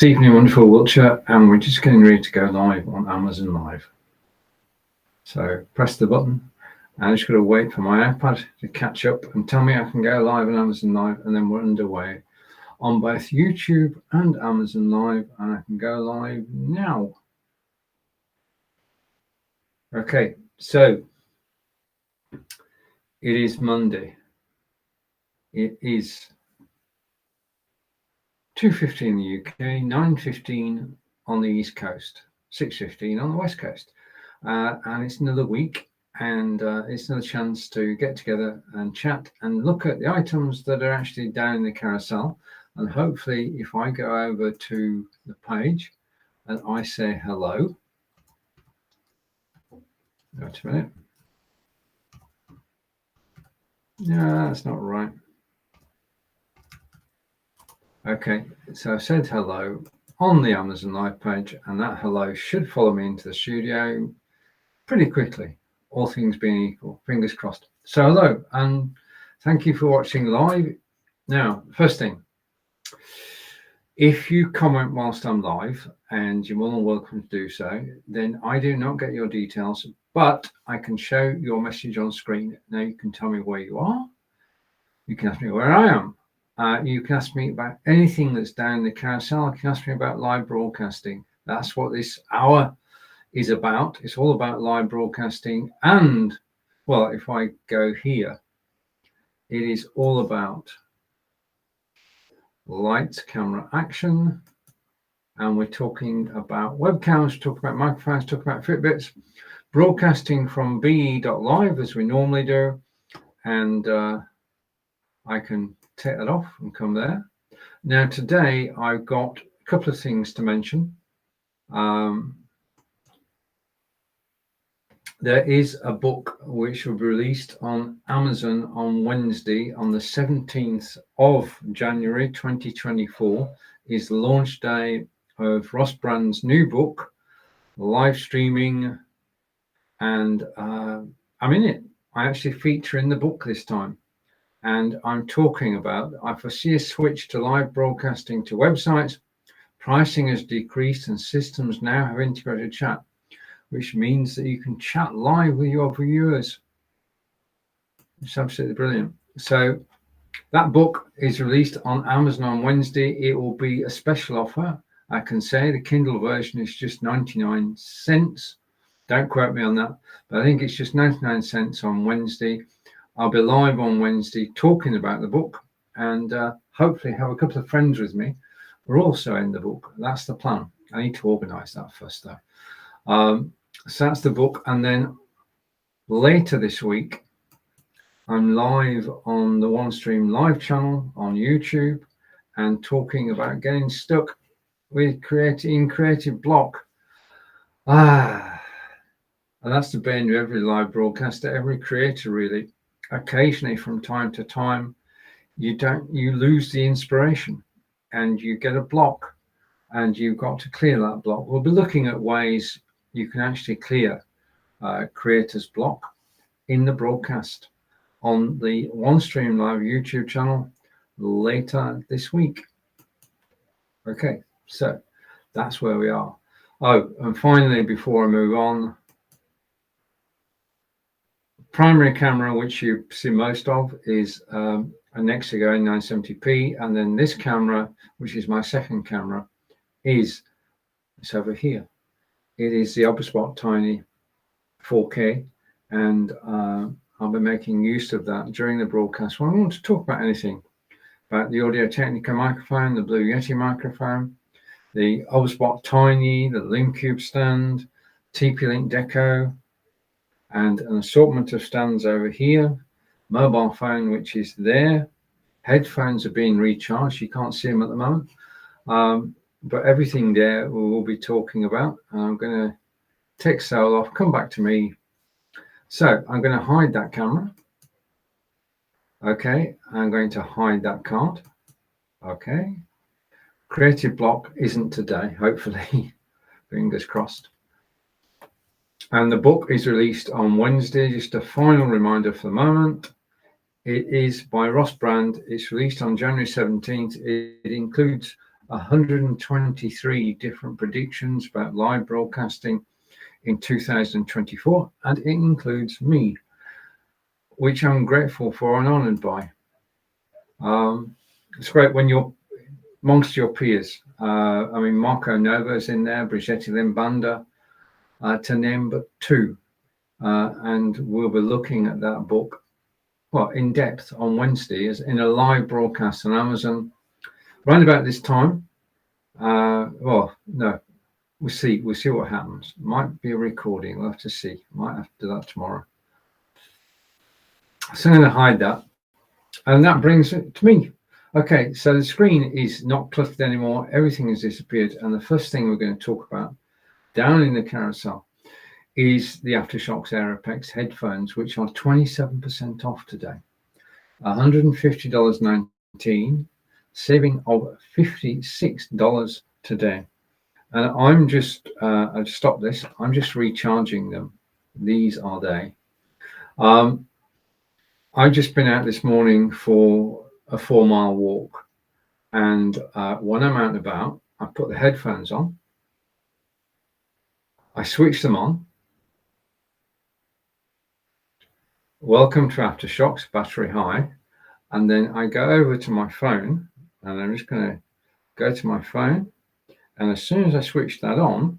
Evening, wonderful Wiltshire, and we're just getting ready to go live on Amazon Live. So press the button, and I'm just going to wait for my iPad to catch up and tell me I can go live on Amazon Live, and then we're underway on both YouTube and Amazon Live, and I can go live now. Okay, so it is Monday. It is 2:15 in the UK, 9:15 on the East Coast, 6:15 on the West Coast. And it's another week, and it's another chance to get together and chat and look at the items that are actually down in the carousel. And hopefully, if I go over to the page and I say hello, wait a minute. No, that's not right. Okay, so I said hello on the Amazon Live page, and that hello should follow me into the studio pretty quickly, all things being equal, fingers crossed. So hello, and thank you for watching live. Now, first thing, if you comment whilst I'm live, and you're more than welcome to do so, then I do not get your details, but I can show your message on screen. Now you can tell me where you are, you can ask me where I am, you can ask me about anything that's down the carousel, you can ask me about live broadcasting. That's what this hour is about. It's all about live broadcasting, and well, if I go here, it is all about lights, camera, action, and we're talking about webcams, talking about microphones, talking about Fitbits, broadcasting from be.live as we normally do, and I can take that off and come there. Now today I've got a couple of things to mention. There is a book which will be released on Amazon on Wednesday, on the 17th of January 2024, is the launch day of Ross Brand's new book, live streaming, and I'm in it. I actually feature in the book this time, and I'm talking about, I foresee a switch to live broadcasting to websites. Pricing has decreased and systems now have integrated chat, which means that you can chat live with your viewers. It's absolutely brilliant. So that book is released on Amazon on Wednesday. It will be a special offer. I can say the Kindle version is just 99 cents. Don't quote me on that, but I think it's just 99 cents on Wednesday. I'll be live on Wednesday talking about the book, and hopefully have a couple of friends with me who are also in the book. That's the plan. I need to organize that first though. So that's the book, and then later this week I'm live on the OneStream live channel on YouTube and talking about getting stuck with creative block. And that's the bane of every live broadcaster, every creator really. Occasionally from time to time you lose the inspiration and you get a block, and you've got to clear that block. We'll be looking at ways you can actually clear creator's block in the broadcast on the OneStream Live YouTube channel later this week. Okay, so that's where we are. Oh, and finally, before I move on, primary camera, which you see most of, is a Nexigo 970p, and then this camera, which is my second camera, it's over here. It is the Oberspot Tiny 4K, and I'll be making use of that during the broadcast. Well, I want to talk about anything, about the Audio Technica microphone, the Blue Yeti microphone, the Oberspot Tiny, the LoomCube stand, TP-Link Deco, and an assortment of stands over here, mobile phone, which is there. Headphones are being recharged. You can't see them at the moment. But everything there we will be talking about. I'm going to take Soul off, come back to me. So I'm going to hide that camera. Okay, I'm going to hide that card. Okay. Creative block isn't today, hopefully. Fingers crossed. And the book is released on Wednesday. Just a final reminder for the moment. It is by Ross Brand. It's released on January 17th. It includes 123 different predictions about live broadcasting in 2024, and it includes me, which I'm grateful for and honored by. It's great when you're amongst your peers. I mean, Marco Nova's in there, Brigitte Limbanda, to name but two. And we'll be looking at that book, well, in depth on Wednesday, as in a live broadcast on Amazon, right about this time. Well, no, we'll see what happens. Might be a recording. We'll have to see. Might have to do that tomorrow. So I'm going to hide that, and that brings it to me. Okay, so the screen is not cluttered anymore. Everything has disappeared, and the first thing we're going to talk about down in the carousel is the Aftershokz Aeropex headphones, which are 27% off today. $150.19, saving of $56 today. And I'm just, I've stopped this. I'm just recharging them. These are they. I've just been out this morning for a 4-mile walk. And when I'm out and about, I put the headphones on. I switch them on. Welcome to Aftershokz, battery high. And then I go over to my phone, and I'm just going to go to my phone. And as soon as I switch that on,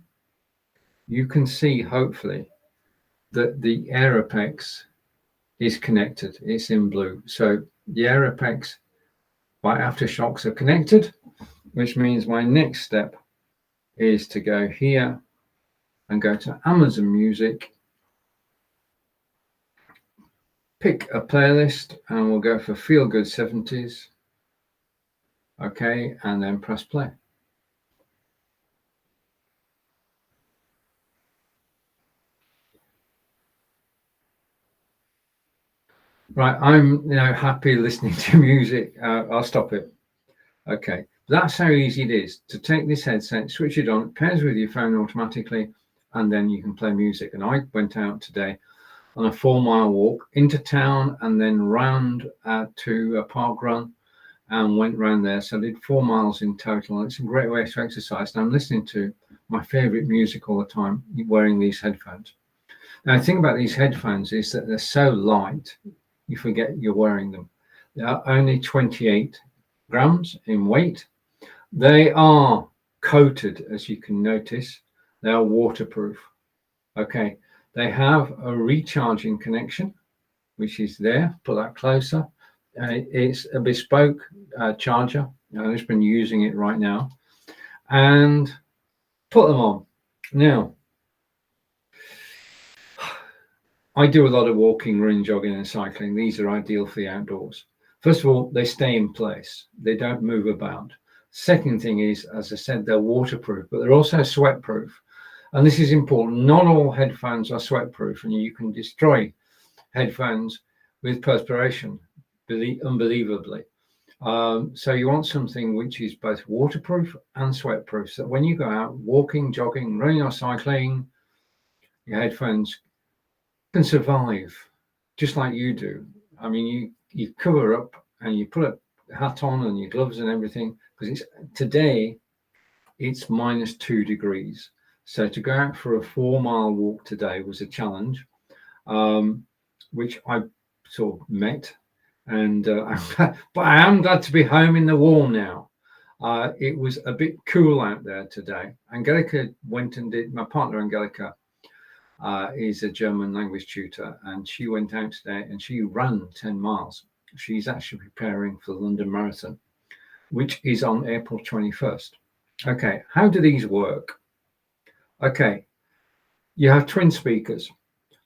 you can see, hopefully, that the Aeropex is connected. It's in blue. So the Aeropex by Aftershokz are connected, which means my next step is to go here and go to Amazon Music, pick a playlist, and we'll go for Feel Good 70s. Okay, and then press play. Right, I'm happy listening to music. I'll stop it. Okay, that's how easy it is to take this headset, switch it on, it pairs with your phone automatically, and then you can play music. And I went out today on a 4-mile walk into town and then round to a park run and went round there. So I did 4 miles in total. It's a great way to exercise. And I'm listening to my favorite music all the time, wearing these headphones. Now, the thing about these headphones is that they're so light, you forget you're wearing them. They are only 28 grams in weight. They are coated, as you can notice. They are waterproof. Okay, they have a recharging connection, which is there. Put that closer. It's a bespoke charger. I've just been using it right now. And put them on. Now, I do a lot of walking, running, jogging, and cycling. These are ideal for the outdoors. First of all, they stay in place. They don't move about. Second thing is, as I said, they're waterproof, but they're also sweatproof. And this is important. Not all headphones are sweatproof, and you can destroy headphones with perspiration, unbelievably. So you want something which is both waterproof and sweatproof, so that when you go out walking, jogging, running, or cycling, your headphones can survive just like you do. I mean, you cover up and you put a hat on and your gloves and everything, because today it's -2 degrees. So to go out for a 4-mile walk today was a challenge, which I sort of met. And but I am glad to be home in the warm now. It was a bit cool out there today. Angelica went and did, my partner Angelica is a German language tutor, and she went out today and she ran 10 miles. She's actually preparing for the London Marathon, which is on April 21st. Okay, how do these work? Okay, you have twin speakers.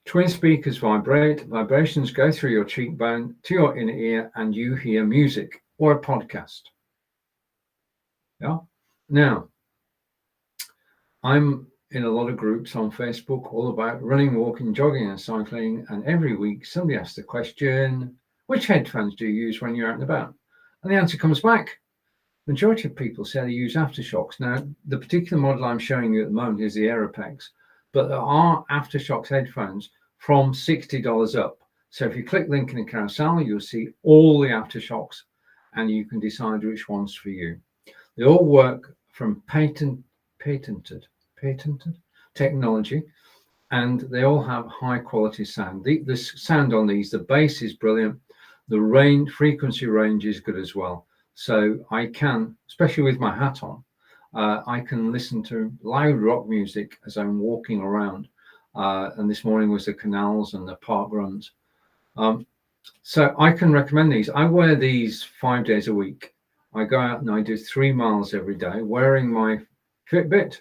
Twin speakers vibrate. Vibrations go through your cheekbone to your inner ear, and you hear music or a podcast. Yeah. Now, I'm in a lot of groups on Facebook all about running, walking, jogging, and cycling. And every week somebody asks the question, which headphones do you use when you're out and about? And the answer comes back. Majority of people say they use Aftershokz. Now, the particular model I'm showing you at the moment is the Aeropex, but there are Aftershokz headphones from $60 up. So if you click link in the carousel, you'll see all the Aftershokz and you can decide which one's for you. They all work from patented technology, and they all have high quality sound. The sound on these, the bass is brilliant. The frequency range is good as well. So I can, especially with my hat on, I can listen to loud rock music as I'm walking around. And this morning was the canals and the park runs. So I can recommend these. I wear these 5 days a week. I go out and I do 3 miles every day wearing my Fitbit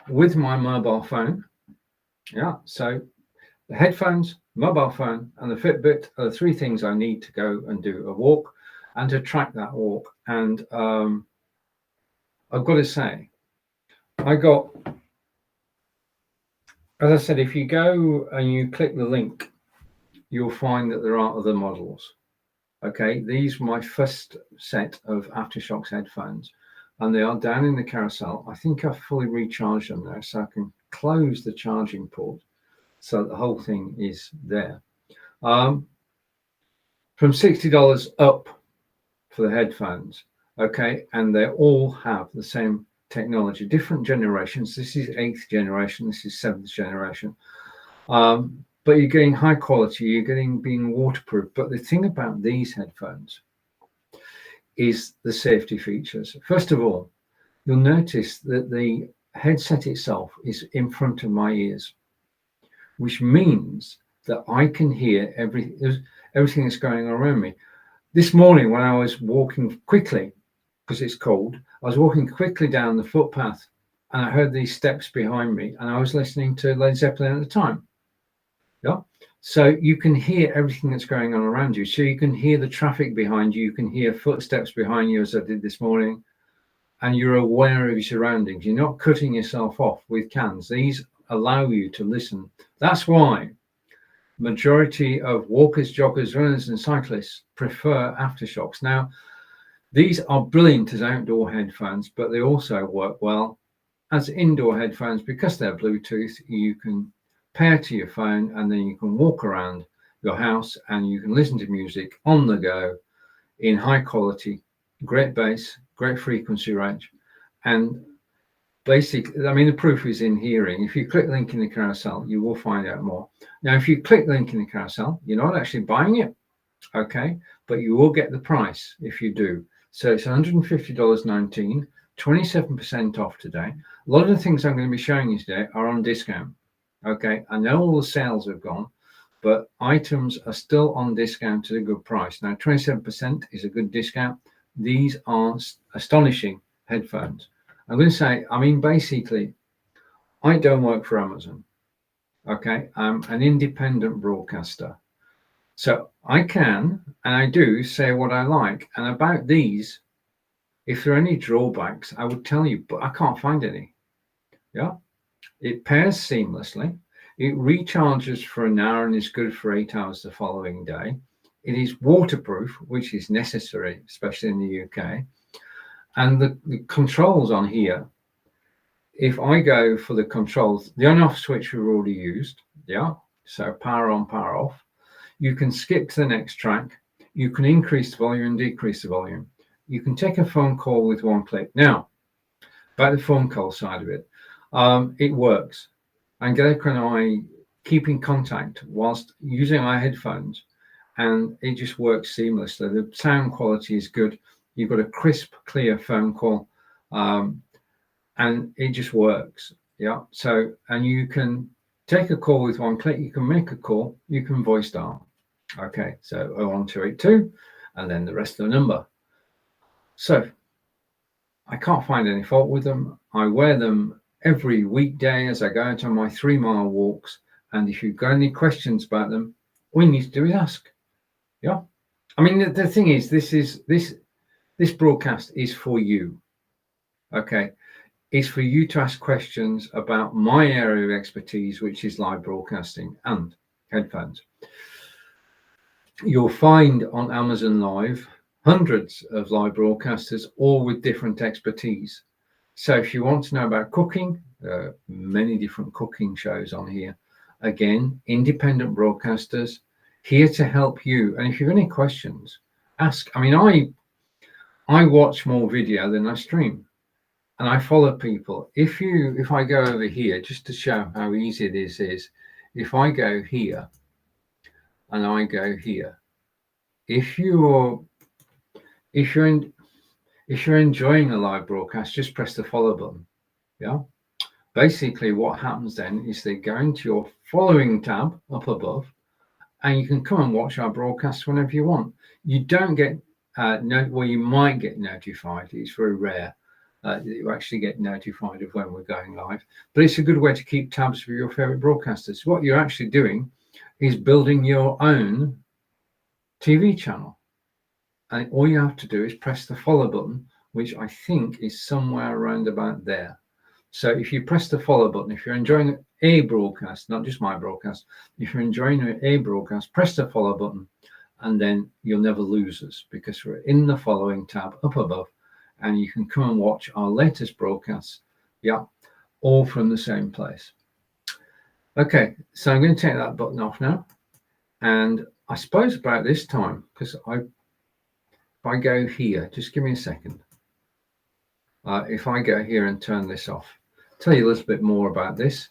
with my mobile phone. Yeah, so the headphones, mobile phone, and the Fitbit are the 3 things I need to go and do a walk and to track that walk. And I've got to say, as I said, if you go and you click the link, you'll find that there are other models. Okay, these are my first set of Aftershokz headphones, and they are down in the carousel. I think I've fully recharged them now, so I can close the charging port so the whole thing is there. From $60 up for the headphones. Okay, and they all have the same technology, different generations. This is 8th generation, this is 7th generation. But you're getting high quality, you're getting being waterproof. But the thing about these headphones is the safety features. First of all, you'll notice that the headset itself is in front of my ears, which means that I can hear everything that's going on around me. This morning, when I was walking quickly, because it's cold, I was walking quickly down the footpath and I heard these steps behind me, and I was listening to Led Zeppelin at the time. Yeah. So you can hear everything that's going on around you. So you can hear the traffic behind you. You can hear footsteps behind you, as I did this morning, and you're aware of your surroundings. You're not cutting yourself off with cans. These allow you to listen. That's why majority of walkers, joggers, runners, and cyclists prefer Aftershokz. Now, these are brilliant as outdoor headphones, but they also work well as indoor headphones because they're Bluetooth. You can pair to your phone, and then you can walk around your house and you can listen to music on the go in high quality, great bass, great frequency range. And basically, I mean, the proof is in hearing. If you click link in the carousel, you will find out more. Now, if you click link in the carousel, you're not actually buying it, okay, but you will get the price if you do. So it's $150.19, 27% off today. A lot of the things I'm going to be showing you today are on discount. Okay, I know all the sales have gone, but items are still on discount at a good price. Now, 27% is a good discount. These are astonishing headphones. I'm going to say, I mean, basically, I don't work for Amazon. Okay, I'm an independent broadcaster. So I can, and I do, say what I like. And about these, if there are any drawbacks, I would tell you, but I can't find any. Yeah. It pairs seamlessly. It recharges for an hour and is good for 8 hours the following day. It is waterproof, which is necessary, especially in the UK. And the controls on here, if I go for the controls, the on-off switch we've already used. Yeah. So power on, power off. You can skip to the next track. You can increase the volume and decrease the volume. You can take a phone call with one click. Now, about the phone call side of it. It works. Angelica and I keep in contact whilst using our headphones, and it just works seamlessly. The sound quality is good. You've got a crisp, clear phone call, and it just works. Yeah. So, and you can take a call with one click. You can make a call. You can voice dial. Okay. So 01282, and then the rest of the number. So I can't find any fault with them. I wear them every weekday as I go out on my 3-mile walks. And if you've got any questions about them, all you need to do is ask. Yeah. I mean, the thing is, this broadcast is for you. Okay. It's for you to ask questions about my area of expertise, which is live broadcasting and headphones. You'll find on Amazon Live hundreds of live broadcasters, all with different expertise. So if you want to know about cooking, many different cooking shows on here. Again, independent broadcasters here to help you. And if you have any questions, ask. I mean, I watch more video than I stream, and I follow people. If I go over here, just to show how easy this is, if I go here and I go here, if you're enjoying a live broadcast, just press the follow button. Yeah. Basically, what happens then is they go into your following tab up above, and you can come and watch our broadcasts whenever you want. You don't get you might get notified. It's very rare that you actually get notified of when we're going live, but it's a good way to keep tabs for your favorite broadcasters. What you're actually doing is building your own TV channel, and all you have to do is press the follow button, which I think is somewhere around about there. So if you press the follow button, if you're enjoying a broadcast, not just my broadcast, if you're enjoying a broadcast, press the follow button, and then you'll never lose us, because we're in the following tab up above, and you can come and watch our latest broadcasts. Yeah, all from the same place. Okay, so I'm going to take that button off now, and I suppose about this time, because if I go here, just give me a second. If I go here and turn this off, tell you a little bit more about this.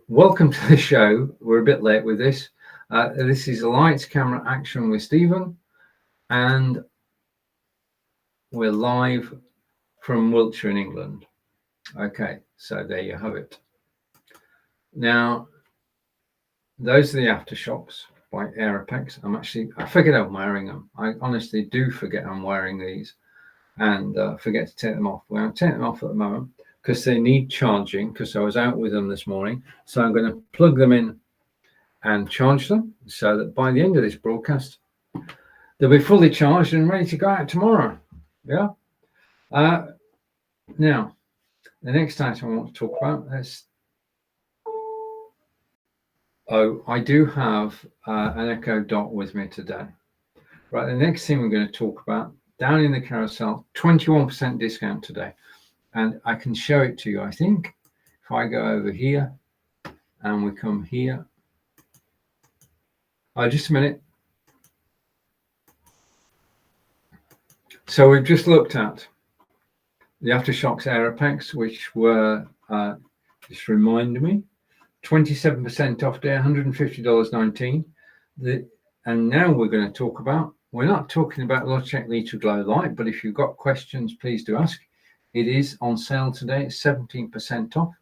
Welcome to the show. We're a bit late with this. This is Lights, Camera, Action with Stephen, and we're live from Wiltshire in England. Okay, so there you have it. Now, those are the aftershocks by Aeropex. I forget I'm wearing them. I honestly do forget I'm wearing these, and forget to take them off. Well, I'm taking them off at the moment because they need charging, because I was out with them this morning. So I'm going to plug them in and charge them, so that by the end of this broadcast, they'll be fully charged and ready to go out tomorrow. Yeah. Now, the next item I want to talk about is, I do have an Echo Dot with me today. Right, the next thing we're going to talk about, down in the carousel, 21% discount today. And I can show it to you, I think. If I go over here and we come here. Just a minute. So we've just looked at the Aftershocks Aeropex, which were, just remind me, 27% off there, $150.19. And now we're going to talk about, we're not talking about Logitech Litra Glow Light, but if you've got questions, please do ask. It is on sale today, 17% off.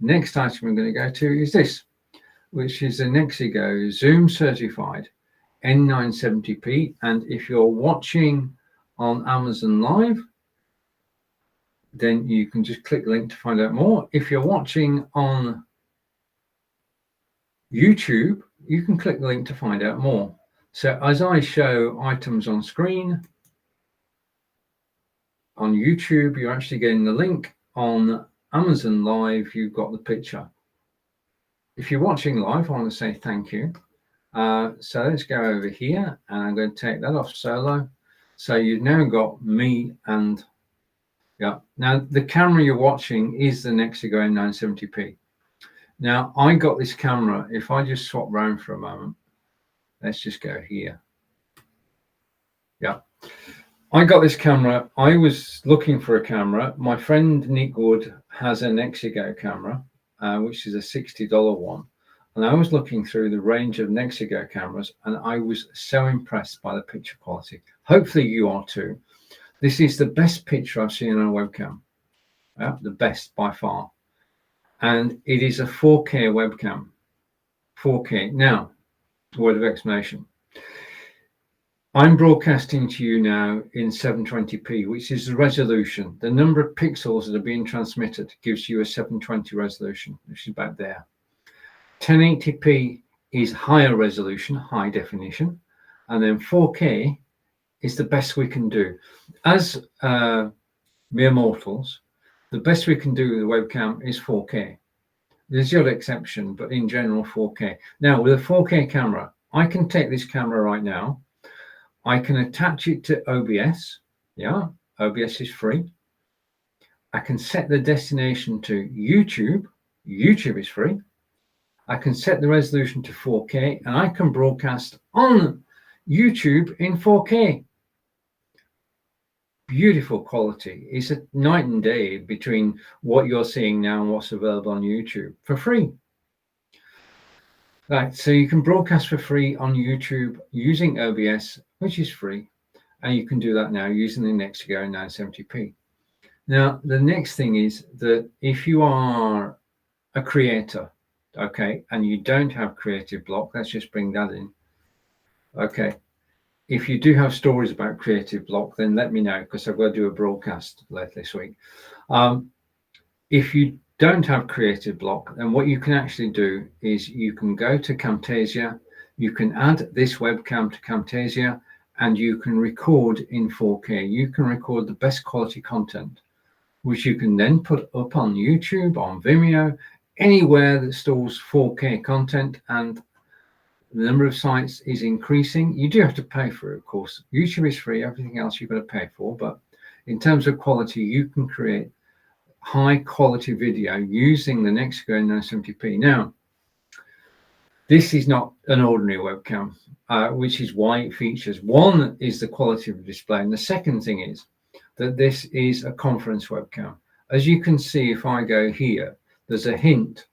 Next item we're going to go to is this, which is the Nexigo Zoom certified N970p. And if you're watching on Amazon Live, then you can just click the link to find out more. If you're watching on YouTube, you can click the link to find out more. So as I show items on screen on YouTube, you're actually getting the link. On Amazon Live, you've got the picture. If you're watching live, I want to say thank you. So let's go over here, and I'm going to take that off solo. So you've now got me and, yeah. Now the camera you're watching is the Nexigo N970p. Now I got this camera, if I just swap around for a moment, let's just go here. Yeah. I got this camera. I was looking for a camera. My friend Nick Wood has a Nexigo camera, which is a $60 one. And I was looking through the range of Nexigo cameras, and I was so impressed by the picture quality. Hopefully you are too. This is the best picture I've seen on a webcam. The best by far. And it is a 4K webcam. 4K. Now, word of explanation. I'm broadcasting to you now in 720p, which is the resolution. The number of pixels that are being transmitted gives you a 720 resolution, which is about there. 1080p is higher resolution, high definition, and then 4K is the best we can do. As mere mortals, the best we can do with a webcam is 4K. There's the odd exception, but in general, 4K. Now, with a 4K camera, I can take this camera right now. I can attach it to OBS. Yeah, OBS is free. I can set the destination to YouTube. YouTube is free. I can set the resolution to 4K, and I can broadcast on YouTube in 4K. beautiful quality. It's a night and day between what you're seeing now and what's available on YouTube for free. Right, so you can broadcast for free on YouTube using OBS, which is free, and you can do that now using the Nexigo 970p. Now, the next thing is that if you are a creator, okay, and you don't have Creative Block, let's just bring that in. Okay, if you do have stories about Creative Block, then let me know, because I've got to do a broadcast later this week. If you don't have Creative Block, then what you can actually do is you can go to Camtasia, you can add this webcam to Camtasia, and you can record in 4K. You can record the best quality content, which you can then put up on YouTube, on Vimeo, anywhere that stores 4K content, and the number of sites is increasing. You do have to pay for it, of course. YouTube is free, everything else you've got to pay for, but in terms of quality, you can create high quality video using the Nexigo 970p. Now, this is not an ordinary webcam, which is why it features. One is the quality of the display, and the second thing is that this is a conference webcam. As you can see, if I go here, there's a hint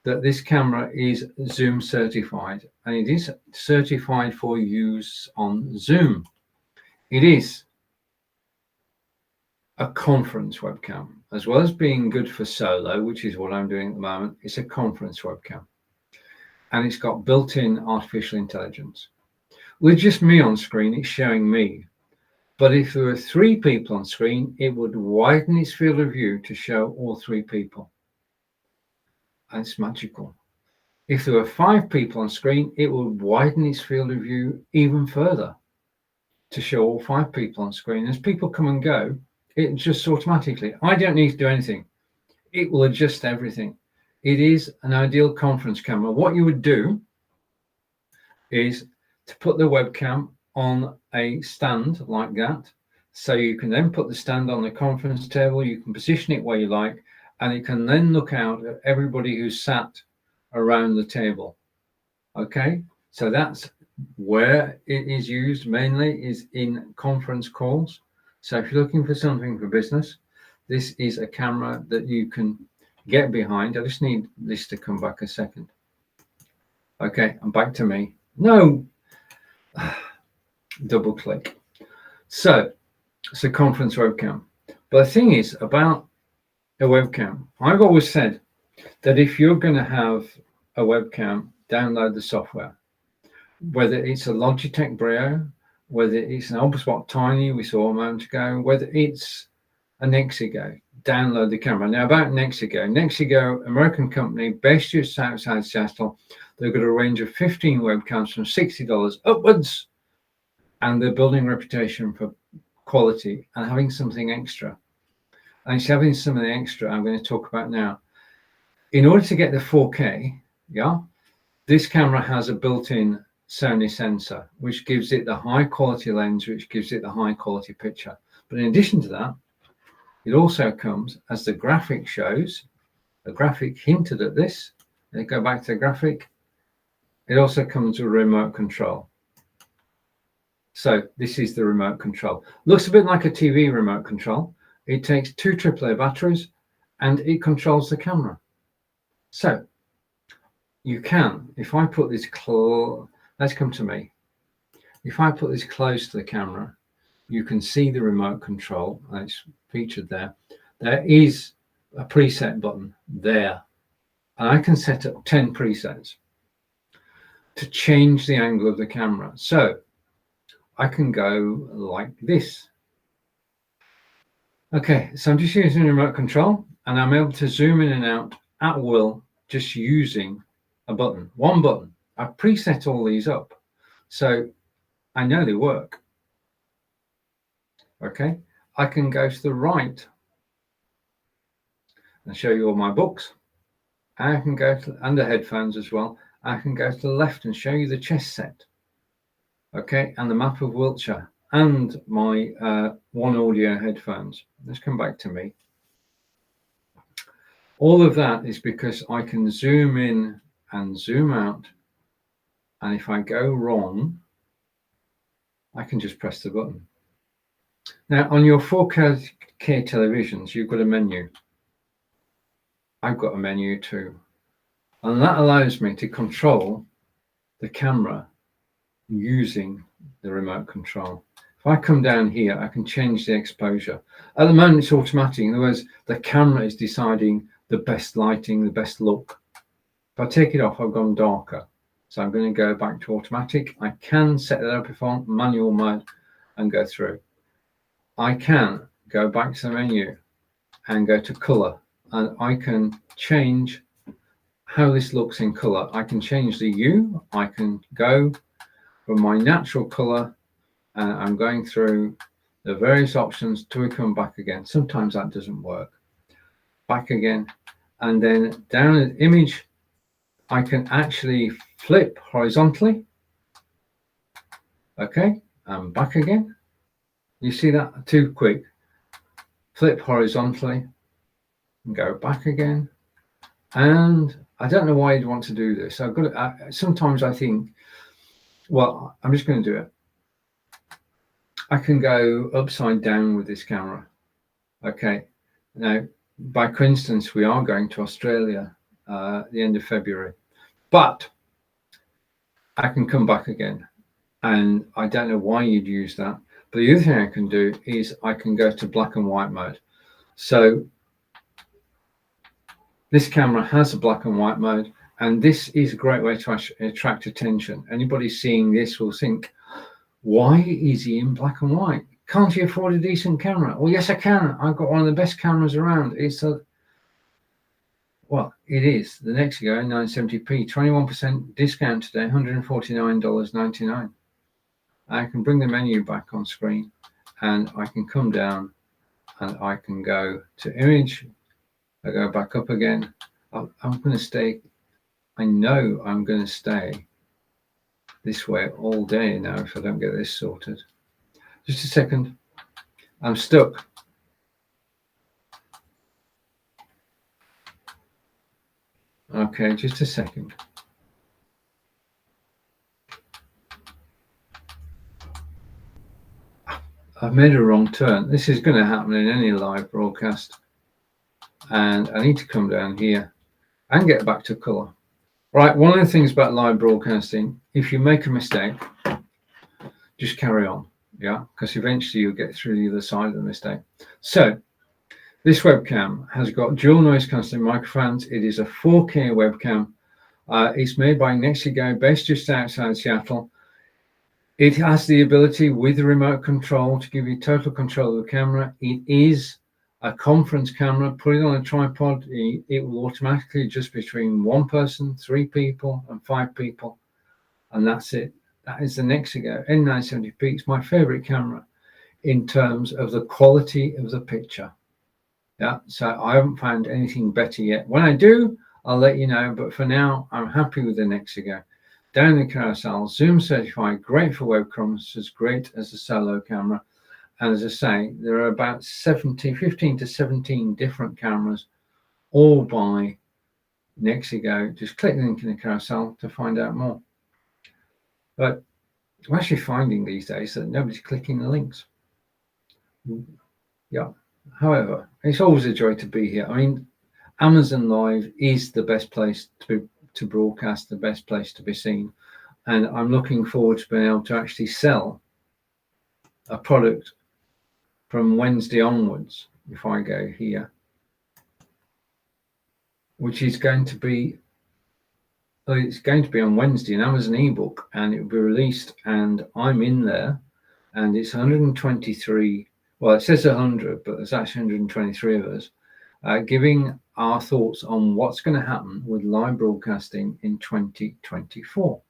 that this camera is Zoom certified, and it is certified for use on Zoom. It is a conference webcam, as well as being good for solo, which is what I'm doing at the moment. It's a conference webcam, and it's got built-in artificial intelligence. With just me on screen, it's showing me. But if there were 3 people on screen, it would widen its field of view to show all 3 people. And it's magical. If there were 5 people on screen, it would widen its field of view even further to show all 5 people on screen. As people come and go, it just automatically, I don't need to do anything. It will adjust everything. It is an ideal conference camera. What you would do is to put the webcam on a stand like that. So you can then put the stand on the conference table. You can position it where you like, and it can then look out at everybody who's sat around the table. Okay, so that's where it is used mainly, is in conference calls. So if you're looking for something for business, this is a camera that you can get behind. I just need this to come back a second. Okay, I'm back to me. No, double click. So it's a conference webcam. But the thing is about a webcam, I've always said that if you're going to have a webcam, download the software. Whether it's a Logitech Brio, whether it's an Ultraspot Tiny we saw a moment ago, whether it's a Nexigo, download the camera. Now about Nexigo, American company based just outside Seattle. They've got a range of 15 webcams from $60 upwards, and they're building a reputation for quality and having something extra. And it's having something extra I'm going to talk about now. In order to get the 4K, this camera has a built-in Sony sensor, which gives it the high quality lens, which gives it the high quality picture. But in addition to that, it also comes, as the graphic shows, the graphic hinted at this. They go back to the graphic. It also comes with a remote control. So this is the remote control. Looks a bit like a TV remote control. It takes 2 AAA batteries and it controls the camera. So you can, if I put this let's come to me. If I put this close to the camera, you can see the remote control. It's featured there. There is a preset button there. And I can set up 10 presets to change the angle of the camera. So I can go like this. Okay, so I'm just using the remote control, and I'm able to zoom in and out at will just using a button, one button. I've preset all these up, so I know they work. Okay, I can go to the right and show you all my books. I can go to, and the headphones as well. I can go to the left and show you the chess set. Okay, and the map of Wiltshire and my One Audio headphones. Let's come back to me. All of that is because I can zoom in and zoom out. And if I go wrong, I can just press the button. Now, on your 4K televisions, you've got a menu. I've got a menu too. And that allows me to control the camera using the remote control. If I come down here, I can change the exposure. At the moment, it's automatic. In other words, the camera is deciding the best lighting, the best look. If I take it off, I've gone darker. So I'm going to go back to automatic. I can set that up if I want manual mode and go through. I can go back to the menu and go to color, and I can change how this looks in color. I can change the hue. I can go from my natural color, and I'm going through the various options till we come back again. Sometimes that doesn't work. Back again, and then down at image, I can actually flip horizontally. Okay, and back again. You see that? Too quick. Flip horizontally and go back again. And I don't know why you'd want to do this. I've got to, sometimes I think, well, I'm just going to do it. I can go upside down with this camera. Okay. Now, by coincidence, we are going to Australia at the end of February, but I can come back again. And I don't know why you'd use that. But the other thing I can do is I can go to black and white mode. So this camera has a black and white mode, and this is a great way to attract attention. Anybody seeing this will think, why is he in black and white? Can't he afford a decent camera? Well, yes, I can. I've got one of the best cameras around. It's a, well, it is the Nexigo 970p, 21% discount today, $149.99. I can bring the menu back on screen, and I can come down and I can go to image. I go back up again. I'm going to stay. I know I'm going to stay this way all day now if I don't get this sorted. Just a second. I'm stuck. Okay, just a second. I've made a wrong turn. This is going to happen in any live broadcast. And I need to come down here and get back to color. Right, one of the things about live broadcasting, if you make a mistake, just carry on, yeah, because eventually you'll get through the other side of the mistake. So this webcam has got dual noise cancelling microphones. It is a 4K webcam. It's made by Nexigo, based just outside Seattle. It has the ability with the remote control to give you total control of the camera. It is a conference camera. Put it on a tripod. It will automatically adjust between one person, 3 people, and 5 people. And that's it. That is the Nexigo N970p. It's my favorite camera in terms of the quality of the picture. Yeah, so I haven't found anything better yet. When I do, I'll let you know. But for now, I'm happy with the Nexigo. Down the carousel, Zoom certified, great for webcams, as great as a solo camera. And as I say, there are about 15 to 17 different cameras, all by Nexigo. Just click the link in the carousel to find out more. But I'm actually finding these days that nobody's clicking the links. Yeah. However, it's always a joy to be here. I mean, Amazon Live is the best place to broadcast, the best place to be seen. And I'm looking forward to being able to actually sell a product from Wednesday onwards. If I go here, which is going to be, it's going to be on Wednesday, an Amazon ebook, and it will be released, and I'm in there, and it's 123. Well, it says 100, but there's actually 123 of us giving our thoughts on what's going to happen with live broadcasting in 2024.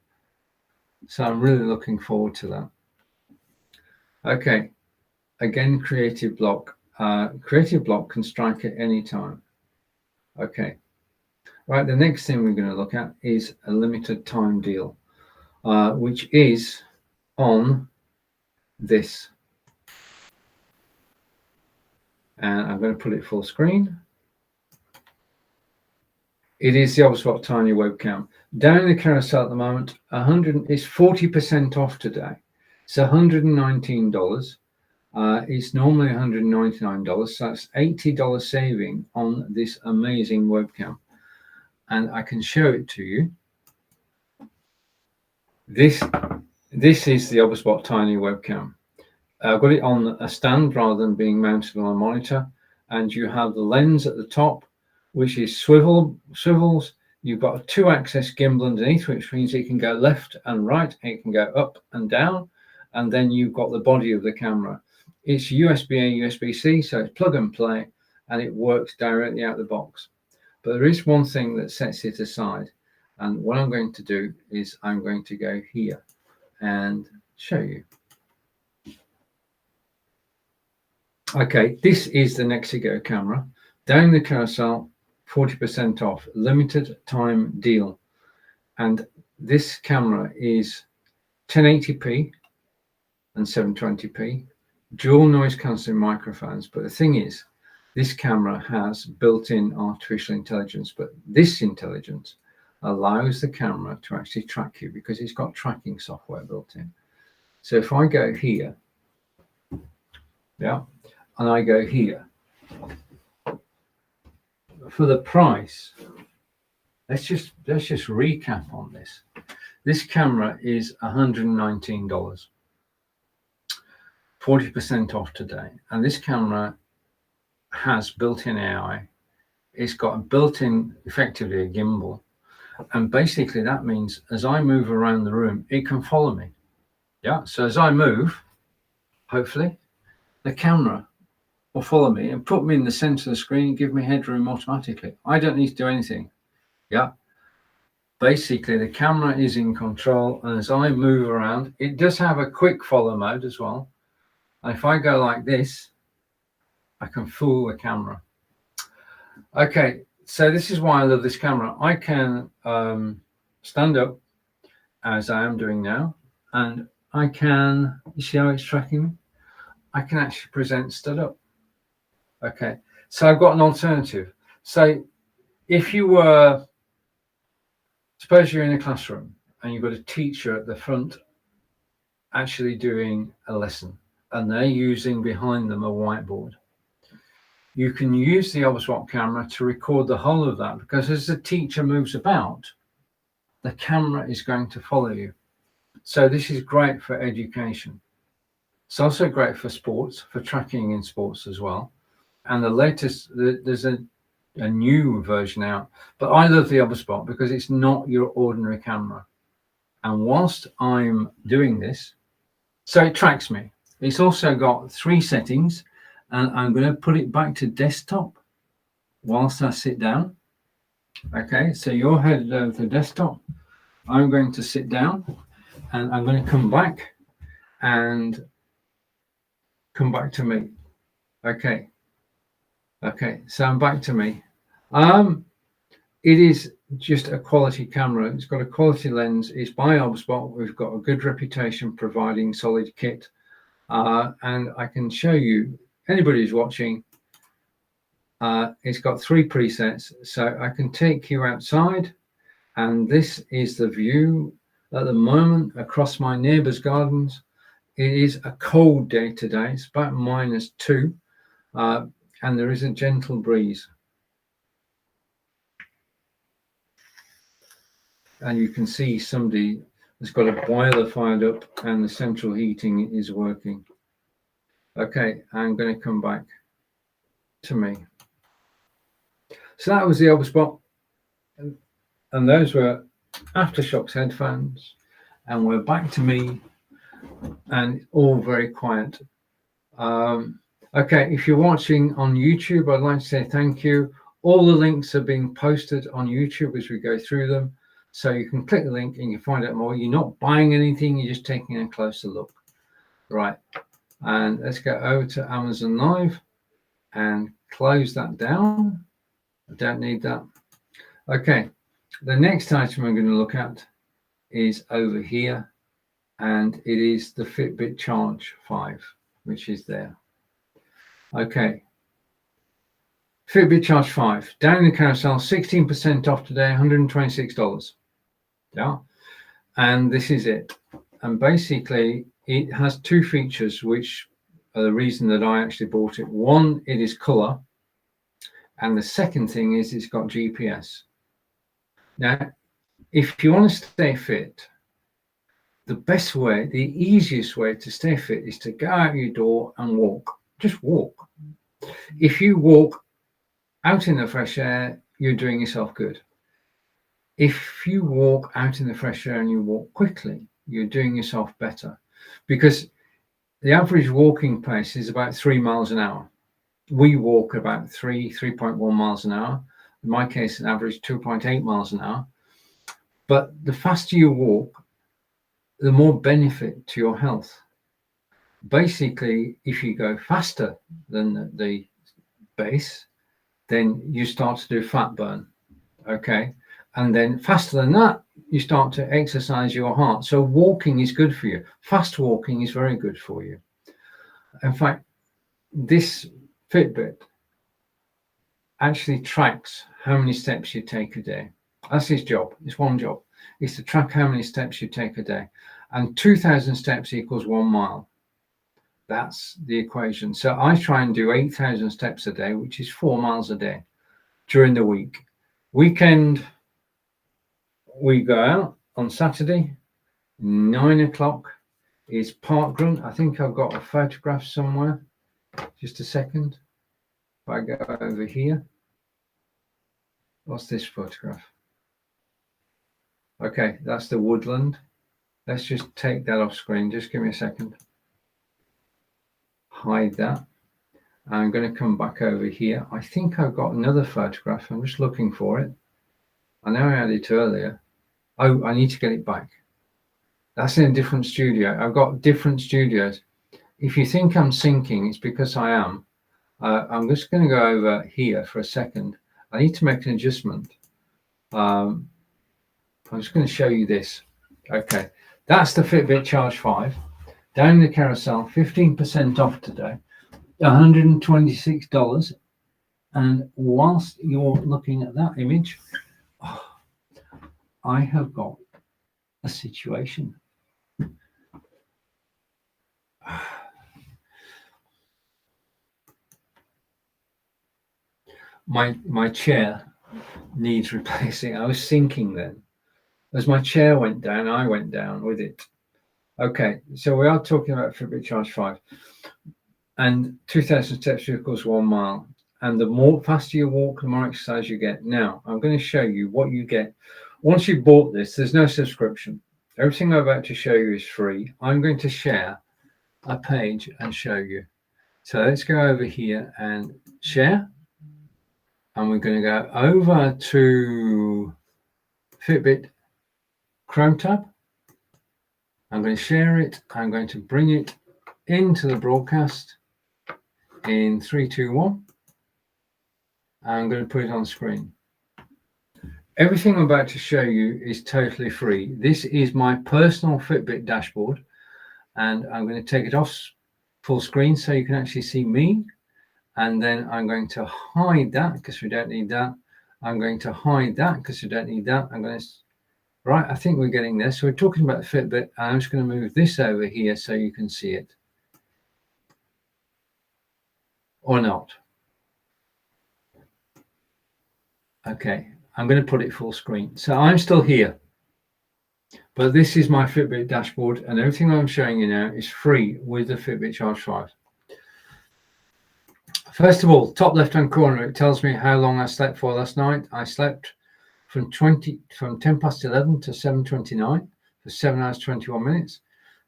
So I'm really looking forward to that. Okay, again, creative block. Creative block can strike at any time. Okay, right, the next thing we're going to look at is a limited time deal, which is on this. And I'm going to put it full screen. It is the Obspot Tiny webcam. Down in the carousel at the moment, it's 40% off today. It's $119. It's normally $199, so that's $80 saving on this amazing webcam. And I can show it to you. This is the Oberspot Tiny webcam. I've got it on a stand rather than being mounted on a monitor, and you have the lens at the top, which is swivels. You've got a 2-axis gimbal underneath, which means it can go left and right, it can go up and down, and then you've got the body of the camera. It's USB-A, USB-C, so it's plug and play, and it works directly out of the box. But there is one thing that sets it aside, and what I'm going to do is I'm going to go here and show you. Okay, this is the Nexigo camera. Down the carousel, 40% off, limited time deal. And this camera is 1080p and 720p, dual noise cancelling microphones. But the thing is, this camera has built-in artificial intelligence, but this intelligence allows the camera to actually track you because it's got tracking software built in. So if I go here, yeah, and I go here, for the price, let's just recap on this. This camera is $119, 40% off today, and this camera has built-in AI. It's got a built-in, effectively a gimbal, and basically that means as I move around the room, it can follow me. Yeah, so as I move, hopefully, the camera will follow me and put me in the center of the screen and give me headroom automatically. I don't need to do anything. Yeah. Basically, the camera is in control, and as I move around, it does have a quick follow mode as well. And if I go like this, I can fool the camera. Okay, so this is why I love this camera. I can stand up as I am doing now, and I can, you see how it's tracking me? I can actually present stood up. Okay, so I've got an alternative. So if you were, suppose you're in a classroom and you've got a teacher at the front actually doing a lesson, and they're using behind them a whiteboard. You can use the Oberspot camera to record the whole of that, because as the teacher moves about, the camera is going to follow you. So this is great for education. It's also great for sports, for tracking in sports as well. And the latest, there's a new version out, but I love the Oberspot because it's not your ordinary camera. And whilst I'm doing this, so it tracks me. It's also got 3 settings, and I'm going to put it back to desktop whilst I sit down. Okay, so you're headed over to desktop. I'm going to sit down, and I'm going to come back and come back to me. Okay. Okay, so I'm back to me. It is just a quality camera. It's got a quality lens. It's by Oberspot. We've got a good reputation providing solid kit. And I can show you, anybody who's watching, it's got 3 presets. So I can take you outside, and this is the view at the moment across my neighbour's gardens. It is a cold day today. It's about -2. And there is a gentle breeze. And you can see somebody has got a boiler fired up and the central heating is working. Okay, I'm going to come back to me. So that was the Oberspot. And those were Aftershokz headphones. And we're back to me, and all very quiet. Okay, if you're watching on YouTube, I'd like to say thank you. All the links are being posted on YouTube as we go through them. So you can click the link and you find out more. You're not buying anything, you're just taking a closer look. Right, and let's go over to Amazon Live and close that down. I don't need that. Okay, the next item I'm going to look at is over here, and it is the Fitbit Charge 5, which is there. Okay, Fitbit Charge 5, down in the carousel, 16% off today, $126. Yeah, and this is it. And basically, it has 2 features which are the reason that I actually bought it. One, it is color. And the second thing is it's got GPS. Now, if you want to stay fit, the best way, the easiest way to stay fit is to go out your door and walk. Just walk. If you walk out in the fresh air, you're doing yourself good. If you walk out in the fresh air and you walk quickly, you're doing yourself better, because the average walking pace is about 3 miles an hour. We walk about 3.1 miles an hour. In my case, an average 2.8 miles an hour. But the faster you walk, the more benefit to your health. Basically, if you go faster than the base, then you start to do fat burn. Okay. And then faster than that, you start to exercise your heart. So walking is good for you. Fast walking is very good for you. In fact, this Fitbit actually tracks how many steps you take a day. That's his job. It's one job. It's to track how many steps you take a day. And 2,000 steps equals 1 mile. That's the equation. So I try and do 8,000 steps a day, which is 4 miles a day during the week. Weekend, we go out on Saturday, 9 o'clock is park run. I think I've got a photograph somewhere. Just a second. If I go over here. What's this photograph? Okay, that's the woodland. Let's just take that off screen. Just give me a second. Hide that. I'm going to come back over here. I think I've got another photograph. I'm just looking for it. I know I had it earlier. Oh, I need to get it back. That's in a different studio. I've got different studios. If you think I'm syncing, it's because I am. I'm just going to go over here for a second. I need to make an adjustment. I'm just going to show you this. Okay, that's the Fitbit Charge 5. Down the carousel, 15% off today, $126. And whilst you're looking at that image, I have got a situation. My chair needs replacing. I was thinking then, as my chair went down, I went down with it. Okay, so we are talking about Fitbit Charge 5, and 2,000 steps equals 1 mile. And the more faster you walk, the more exercise you get. Now, I'm going to show you what you get. Once you've bought this, there's no subscription. Everything I'm about to show you is free. I'm going to share a page and show you. So let's go over here and share. And we're going to go over to Fitbit Chrome tab. I'm going to share it. I'm going to bring it into the broadcast in 3, 2, 1. I'm going to put it on screen. Everything I'm about to show you is totally free. This is my personal Fitbit dashboard, and I'm going to take it off full screen so you can actually see me. And then I'm going to hide that because we don't need that. I'm going to hide that because we don't need that. I'm going to, right, I think we're getting there. So we're talking about the Fitbit. I'm just going to move this over here so you can see it. Or not. Okay, I'm going to put it full screen. So I'm still here. But this is my Fitbit dashboard, and everything I'm showing you now is free with the Fitbit Charge 5. First of all, top left-hand corner, it tells me how long I slept for last night. I slept from 10 past 11 to 7:29 for 7 hours 21 minutes.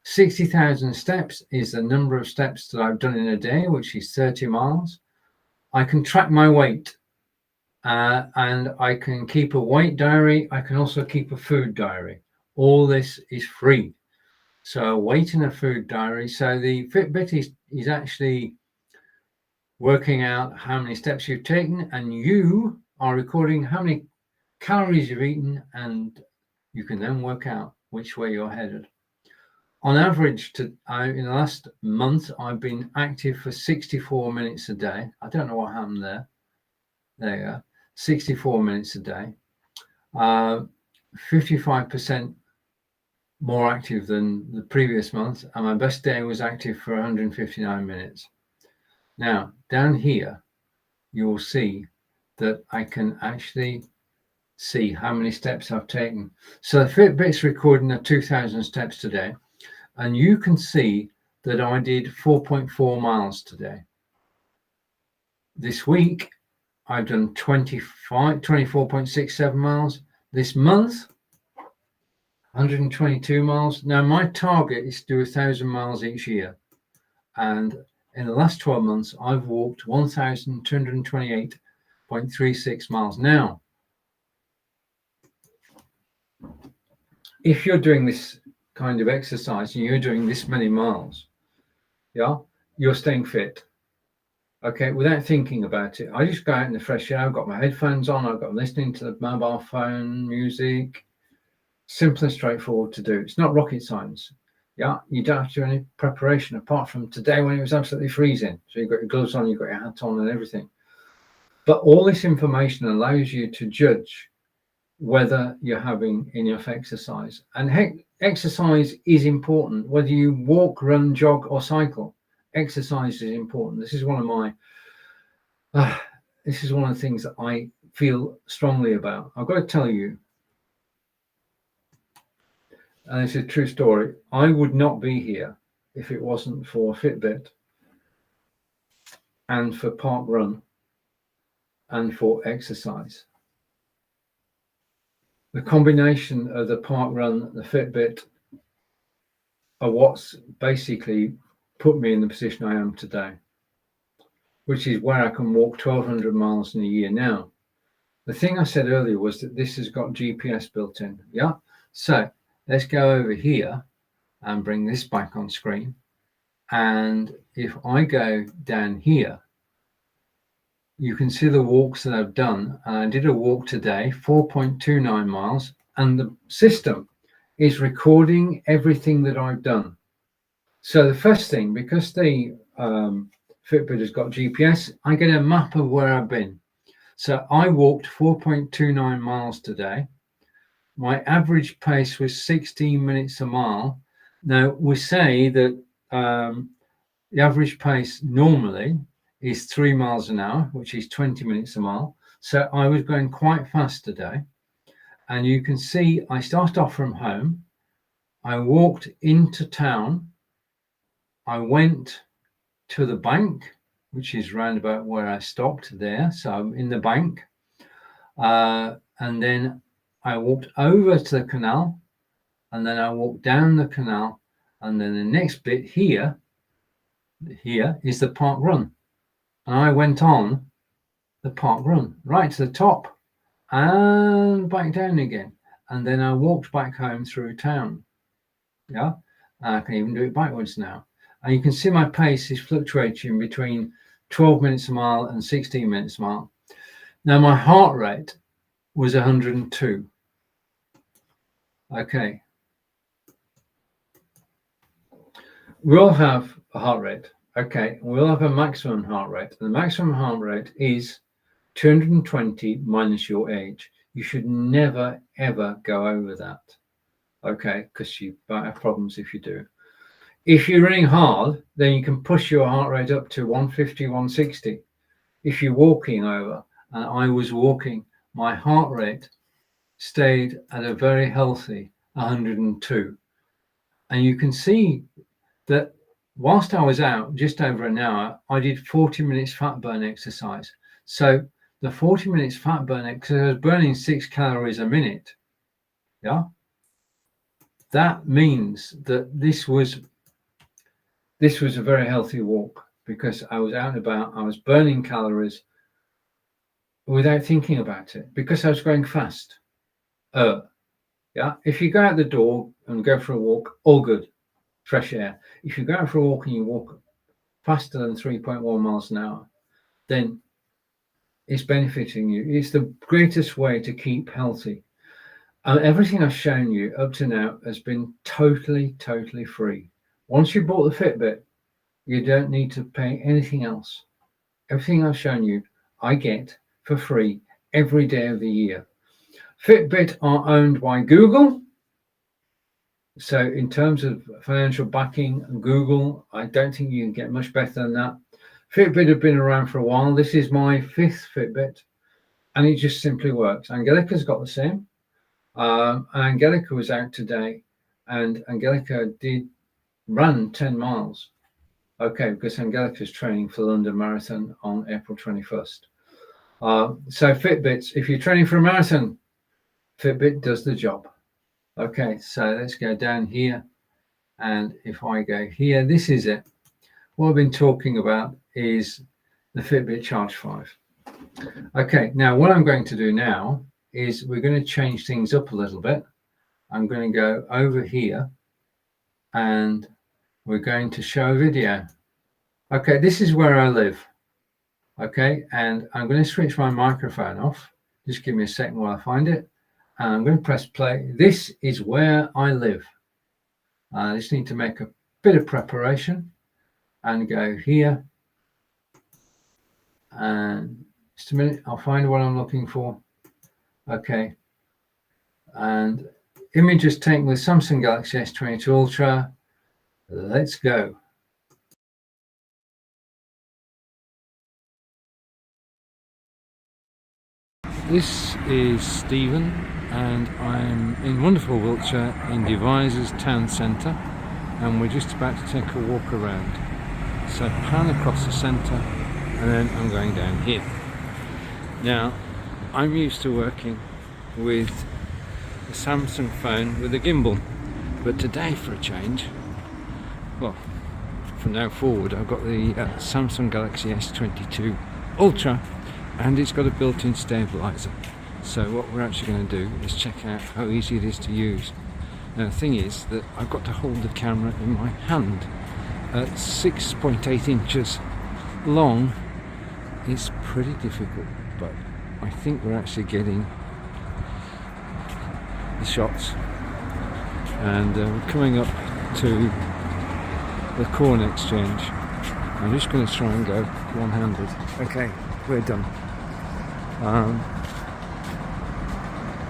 60,000 steps is the number of steps that I've done in a day, which is 30 miles. I can track my weight, and I can keep a weight diary. I can also keep a food diary. All this is free. So a weight and a food diary. So the Fitbit is actually working out how many steps you've taken, and you are recording how many calories you've eaten, and you can then work out which way you're headed. On average, in the last month, I've been active for 64 minutes a day. I don't know what happened there. There you go. 64 minutes a day. 55% more active than the previous month, and my best day was active for 159 minutes. Now, down here, you will see that I can actually see how many steps I've taken. So the Fitbit's recording at 2,000 steps today, and you can see that I did 4.4 miles today. This week, I've done 24.67 miles. This month, 122 miles. Now, my target is to do 1,000 miles each year. And in the last 12 months, I've walked 1,228.36 miles. Now, if you're doing this kind of exercise and you're doing this many miles, yeah, you're staying fit. Okay, without thinking about it. I just go out in the fresh air. I've got my headphones on. I've got listening to the mobile phone music. Simple and straightforward to do. It's not rocket science. Yeah, you don't have to do any preparation apart from today when it was absolutely freezing. So you've got your gloves on, you've got your hat on and everything. But all this information allows you to judge whether you're having enough exercise. And exercise is important, whether you walk, run, jog, or cycle. Exercise is important. This is one of my this is one of the things that I feel strongly about. I've got to tell you, and it's a true story, I would not be here if it wasn't for Fitbit and for Park Run and for exercise. The combination of the Park Run, the Fitbit, are what's basically put me in the position I am today, which is where I can walk 1,200 miles in a year. Now, the thing I said earlier was that this has got GPS built in. Yeah. So let's go over here and bring this back on screen. And if I go down here, you can see the walks that I've done. And I did a walk today, 4.29 miles, and the system is recording everything that I've done. So the first thing, because the Fitbit has got GPS, I get a map of where I've been. So I walked 4.29 miles today. My average pace was 16 minutes a mile. Now, we say that the average pace normally is 3 miles an hour, which is 20 minutes a mile. So I was going quite fast today. And you can see I started off from home. I walked into town. I went to the bank, which is round about where I stopped there. So I'm in the bank. And then I walked over to the canal, and then I walked down the canal. And then the next bit here is the Park Run. And I went on the Park Run right to the top and back down again. And then I walked back home through town. Yeah, and I can even do it backwards now. And you can see my pace is fluctuating between 12 minutes a mile and 16 minutes a mile. Now, my heart rate was 102. Okay. We all have a heart rate. Okay, we'll have a maximum heart rate. The maximum heart rate is 220 minus your age. You should never, ever go over that. Okay, because you might have problems if you do. If you're running hard, then you can push your heart rate up to 150, 160. If you're walking over, and I was walking, my heart rate stayed at a very healthy 102. And you can see that whilst I was out just over an hour, I did 40 minutes fat burn exercise. So the 40 minutes fat burn exercise, I was burning 6 calories a minute. Yeah. That means that this was a very healthy walk because I was out and about. I was burning calories without thinking about it because I was going fast. Yeah. If you go out the door and go for a walk, all good, fresh air. If you go out for a walk and you walk faster than 3.1 miles an hour, then it's benefiting you. It's the greatest way to keep healthy. And everything I've shown you up to now has been totally, totally free. Once you bought the Fitbit, you don't need to pay anything else. Everything I've shown you, I get for free every day of the year. Fitbit are owned by Google. So in terms of financial backing, Google, I don't think you can get much better than that. Fitbit have been around for a while. This is my 5th Fitbit, and it just simply works. Angelica's got the same. And Angelica was out today, and Angelica did run 10 miles. Okay, because Angelica's training for the London Marathon on April 21st. So Fitbits, if you're training for a marathon, Fitbit does the job. Okay, so let's go down here. And if I go here, this is it. What I've been talking about is the Fitbit Charge 5. Okay, now what I'm going to do now is we're going to change things up a little bit. I'm going to go over here and we're going to show a video. Okay, this is where I live. Okay, and I'm going to switch my microphone off. Just give me a second while I find it. And I'm going to press play. This is where I live. I just need to make a bit of preparation and go here. And just a minute, I'll find what I'm looking for. Okay. And image is taken with Samsung Galaxy S22 Ultra. Let's go. This is Stephen, and I'm in wonderful Wiltshire in Devizes Town Centre, and we're just about to take a walk around. So pan across the centre, and then I'm going down here. Now, I'm used to working with a Samsung phone with a gimbal, but today for a change, well, from now forward I've got the Samsung Galaxy S22 Ultra, and it's got a built-in stabilizer. So what we're actually going to do is check out how easy it is to use. Now the thing is that I've got to hold the camera in my hand. At 6.8 inches long, it's pretty difficult, but I think we're actually getting the shots. And we're coming up to the Corn Exchange. I'm just going to try and go one-handed. Okay, we're done.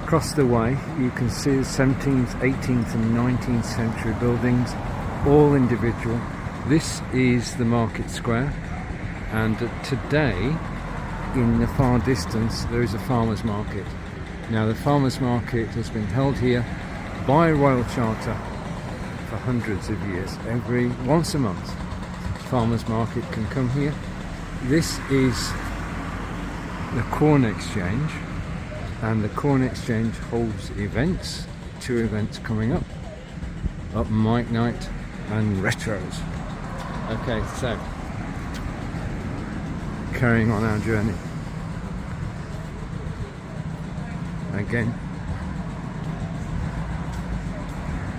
Across the way you can see the 17th, 18th and 19th century buildings, all individual. This is the market square, and today in the far distance there is a farmers market. Now the farmers market has been held here by Royal Charter for hundreds of years. Once a month farmers market can come here. This is the Corn Exchange, and the Corn Exchange holds events, 2 events coming up Mic Night and Retros. Okay, so carrying on our journey again.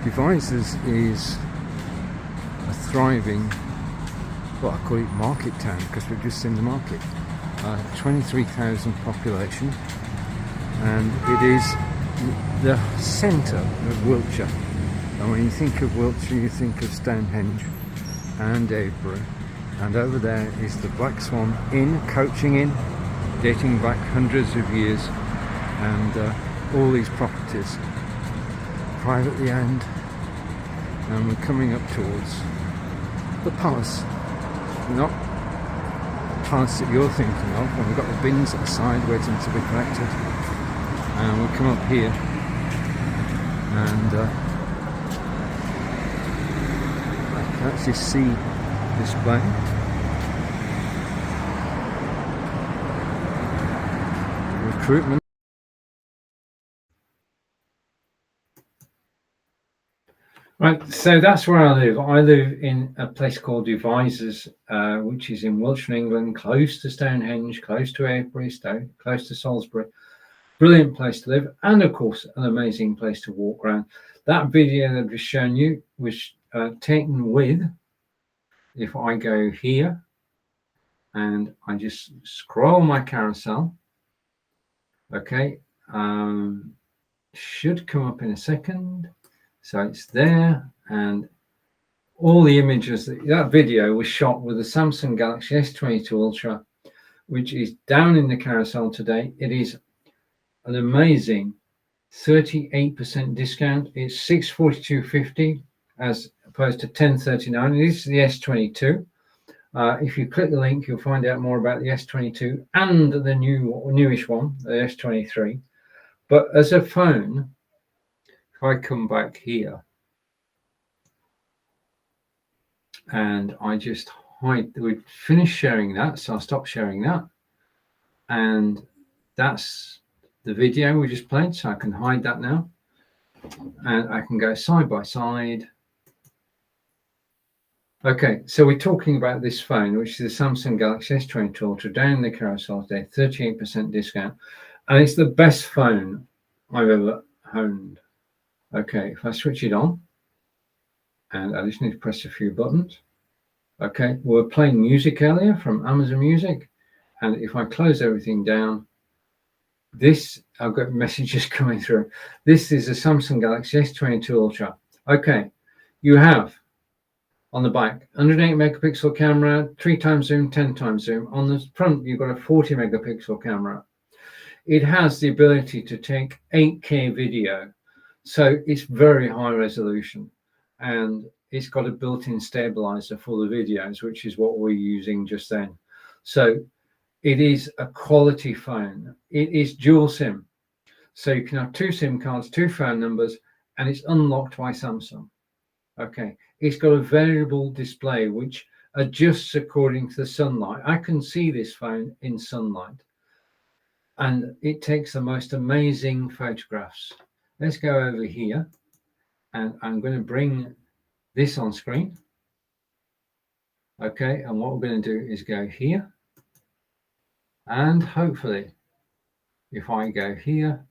Devizes is a thriving, well, I call it market town because we're just in the market. 23,000 population, and it is the centre of Wiltshire. And when you think of Wiltshire, you think of Stonehenge and Avebury, and over there is the Black Swan Inn, Coaching Inn, dating back hundreds of years, and all these properties privately owned. And we're coming up towards the palace, not palace that you're thinking of, and we've got the bins at the side waiting to be collected, and we'll come up here and I can actually see display. Recruitment. Right, so that's where I live. I live in a place called Devizes, which is in Wiltshire, England, close to Stonehenge, close to Avebury, close to Salisbury. Brilliant place to live, and of course, an amazing place to walk around. That video that I've just shown you was taken with, if I go here and I just scroll my carousel, okay, should come up in a second. So it's there, and all the images, that video was shot with the Samsung Galaxy S22 Ultra, which is down in the carousel today. It is an amazing 38% discount. It's $642.50 as opposed to $1039. This is the S22. If you click the link, you'll find out more about the S22 and the newish one, the S23. But as a phone, if I come back here and I just hide, we've finished sharing that, so I'll stop sharing that. And that's the video we just played, so I can hide that now. And I can go side by side. Okay, so we're talking about this phone, which is the Samsung Galaxy S22 Ultra, down in the carousel today, 38% discount. And it's the best phone I've ever owned. Okay, if I switch it on, and I just need to press a few buttons. Okay, we were playing music earlier from Amazon Music. And if I close everything down, this, I've got messages coming through. This is a Samsung Galaxy S22 Ultra. Okay, you have on the back 108 megapixel camera, 3 times zoom, 10 times zoom. On the front, you've got a 40 megapixel camera. It has the ability to take 8K video, so it's very high resolution, and it's got a built-in stabilizer for the videos, which is what we're using just then. So it is a quality phone. It is dual SIM, so you can have 2 SIM cards, 2 phone numbers, and it's unlocked by Samsung. Okay, it's got a variable display which adjusts according to the sunlight. I can see this phone in sunlight, and it takes the most amazing photographs. Let's go over here, and I'm going to bring this on screen. Okay, and what we're going to do is go here, and hopefully if I go here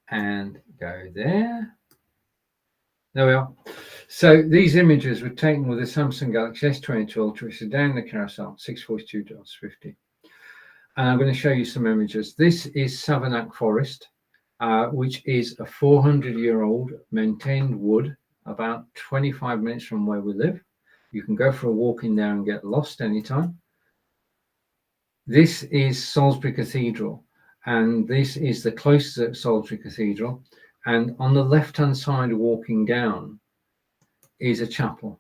and go there we are. So these images were taken with the Samsung Galaxy S22 Ultra, which is down the carousel, $642.50. And I'm going to show you some images. This is Savernake Forest, which is a 400-year-old maintained wood, about 25 minutes from where we live. You can go for a walk in there and get lost anytime. This is Salisbury Cathedral, and this is the closest at Salisbury Cathedral. And on the left-hand side, walking down, is a chapel.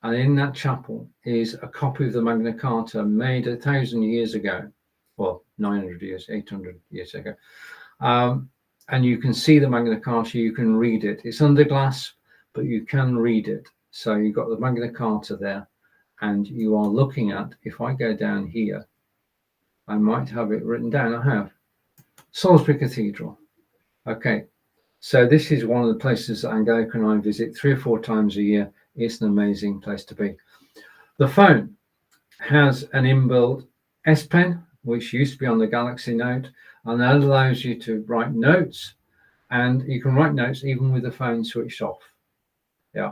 And in that chapel is a copy of the Magna Carta made 1,000 years ago. Well, 900 years, 800 years ago. And you can see the Magna Carta, you can read it. It's under glass, but you can read it. So you've got the Magna Carta there, and you are looking at, if I go down here, I might have it written down. I have Salisbury Cathedral. Okay, so this is one of the places that Angelica and I visit 3 or 4 times a year. It's an amazing place to be. The phone has an inbuilt S Pen, which used to be on the Galaxy Note, and that allows you to write notes, and you can write notes even with the phone switched off. Yeah,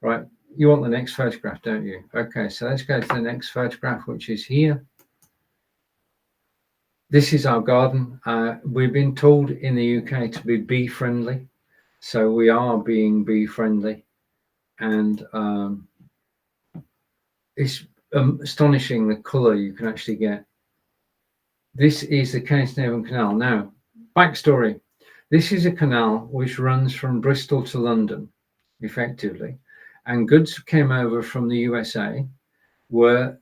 right. You want the next photograph, don't you? Okay, so let's go to the next photograph, which is here. This is our garden. We've been told in the UK to be bee friendly, so we are being bee friendly, and it's astonishing the colour you can actually get. This is the Kennet Canal. Now, backstory. This is a canal which runs from Bristol to London, effectively, and goods came over from the USA, were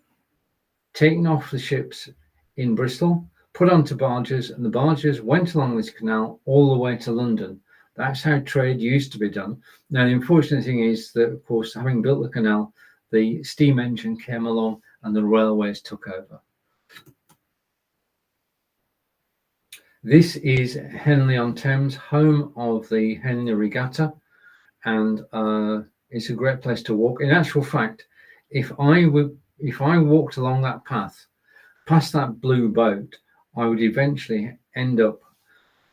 taken off the ships in Bristol, put onto barges, and the barges went along this canal all the way to London. That's how trade used to be done. Now, the unfortunate thing is that, of course, having built the canal, the steam engine came along and the railways took over. This is Henley-on-Thames, home of the Henley Regatta, and it's a great place to walk. In actual fact, if I walked along that path, past that blue boat, I would eventually end up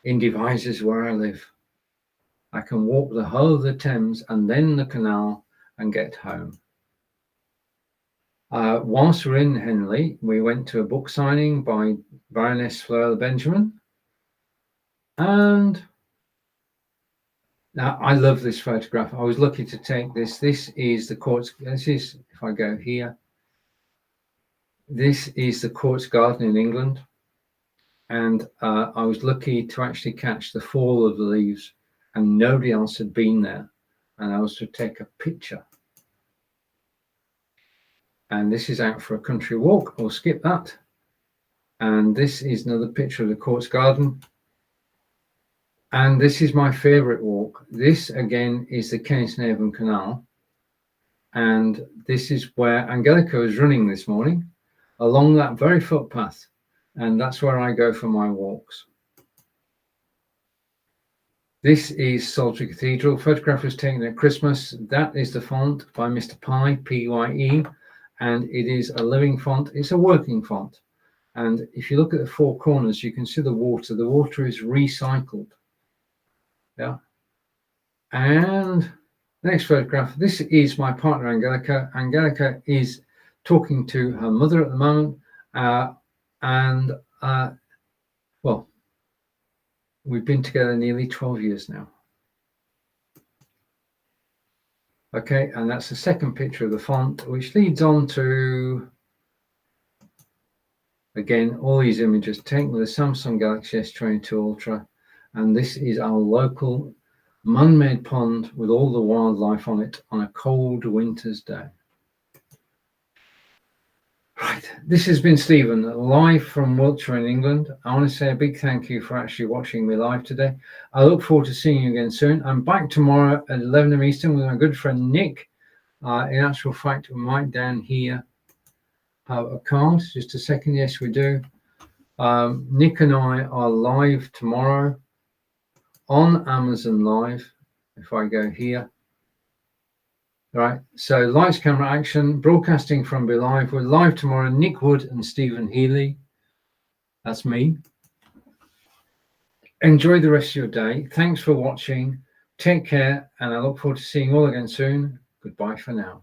in Devizes, where I live. I can walk the whole of the Thames and then the canal and get home. Whilst we're in Henley, we went to a book signing by Baroness Fleur Benjamin. And now I love this photograph. I was lucky to take this. This is the Courts. This is, if I go here, this is the Courts Garden in England. And I was lucky to actually catch the fall of the leaves, and nobody else had been there. And I was to take a picture. And this is out for a country walk. I'll skip that. And this is another picture of the Courts Garden. And this is my favorite walk. This again is the Kennisnavon Canal. And this is where Angelica was running this morning along that very footpath. And that's where I go for my walks. This is Salisbury Cathedral. Photograph was taken at Christmas. That is the font by Mr. Pye, P-Y-E, and it is a living font. It's a working font. And if you look at the four corners, you can see the water. The water is recycled. Yeah. And next photograph. This is my partner, Angelica. Angelica is talking to her mother at the moment. Well, we've been together nearly 12 years now. Okay, and that's the second picture of the font, which leads on to, again, all these images taken with the Samsung Galaxy S22 Ultra. And this is our local man-made pond with all the wildlife on it on a cold winter's day. Right, this has been Stephen, live from Wiltshire in England. I want to say a big thank you for actually watching me live today. I look forward to seeing you again soon. I'm back tomorrow at 11 a.m. Eastern with my good friend Nick. In actual fact, we might down here have a card. Just a second. Yes, we do. Nick and I are live tomorrow on Amazon Live. If I go here. Right, so lights, camera, action, broadcasting from Be Live. We're live tomorrow. Nick Wood and Stephen Healy. That's me. Enjoy the rest of your day. Thanks for watching. Take care, and I look forward to seeing you all again soon. Goodbye for now.